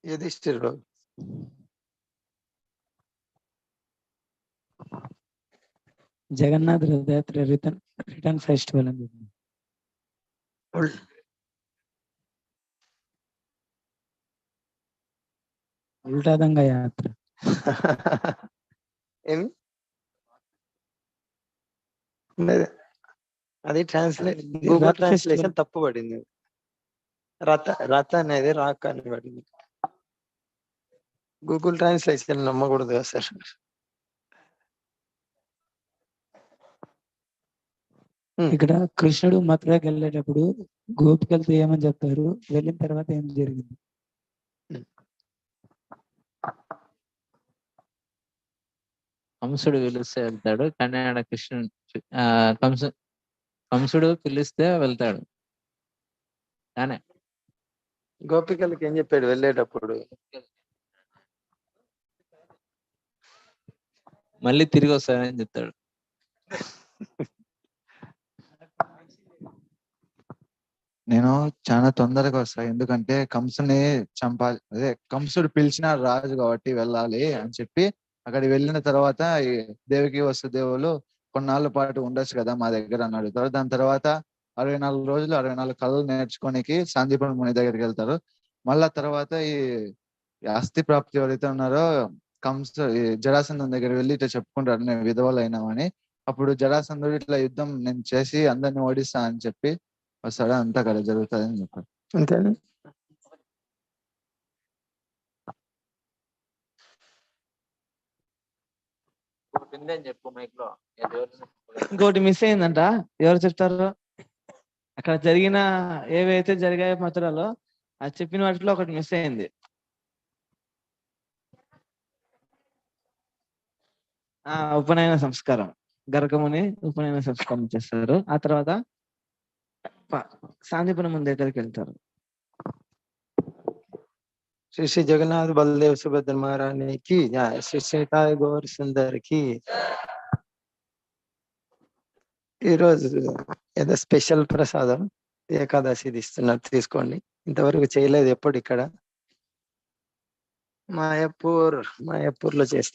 యుధిష్ఠిరుడు
జగన్నాథ్ రథయాత్ర రిటర్న్ ఫెస్టివల్ అని చెప్పి. ఉల్టాదంగా యాత్ర.
ఏమి లేదు. అది గూగుల్
రథ
ట్రాన్స్లేషన్
ఫెస్టివల్.
తప్పు పడింది. రథ అనేది రాక అని పడింది. గూగుల్ ట్రాన్స్లేషన్ నమ్మకూడదు సార్.
ఇక్కడ కృష్ణుడు మథురాకి వెళ్ళేటప్పుడు గోపికలతో ఏమని చెప్తారు, వెళ్ళిన తర్వాత ఏం జరిగింది?
కంసుడు పిలిస్తే వెళ్తాడు, కానీ ఆడ కృష్ణుడు కంసుడు పిలిస్తే వెళ్తాడు. కానీ
గోపికలకి ఏం చెప్పాడు వెళ్ళేటప్పుడు?
మళ్ళీ తిరిగి వస్తాడని చెప్తాడు.
నేను చాలా తొందరగా వస్తా, ఎందుకంటే కంసుని చంపాలి, అదే కంసుడు పిలిచిన రాజు కాబట్టి వెళ్ళాలి అని చెప్పి అక్కడికి వెళ్ళిన తర్వాత ఈ దేవికి వసుదేవులు కొన్నాళ్ళ పాటు ఉండొచ్చు కదా మా దగ్గర అని అడుగుతారు. దాని తర్వాత 64 రోజులు 64 కళలు నేర్చుకోనికి సాందీపని ముని దగ్గరికి వెళ్తారు. మళ్ళా తర్వాత ఈ అస్థి ప్రాప్తి ఎవరైతే ఉన్నారో ఈ జరాసంధం దగ్గర వెళ్ళి ఇట్లా చెప్పుకుంటారు, నేను విధవలు అయినామని. అప్పుడు జరాసంధుడు ఇట్లా యుద్ధం నేను చేసి అందరిని ఓడిస్తా అని చెప్పి వస్తాడు. అంతా కదా జరుగుతుంది అని చెప్పారు.
అంతేనా?
చెప్పు మైక్ లో.
ఇంకోటి మిస్ అయిందంట, ఎవరు చెప్తారు? అక్కడ జరిగిన ఏవైతే జరిగాయో మథురలో అది చెప్పిన వాటిలో ఒకటి మిస్ అయింది. ఉపనయన సంస్కారం. గరకముని ఉపనయన సంస్కారం చేస్తారు. ఆ తర్వాత సాందీపని ముందు దగ్గరికి వెళ్తారు.
శ్రీ శ్రీ జగన్నాథ్ బలదేవ్ సుభద్ర మహారాణికి, శ్రీ సీతాయ గౌర్ సుందరికి ఈరోజు ఏదో స్పెషల్ ప్రసాదం ఏకాదశిది ఇస్తున్నారు, తీసుకోండి. ఇంతవరకు చేయలేదు ఎప్పుడు. ఇక్కడ మాయాపూర్ లో చేస్తారు.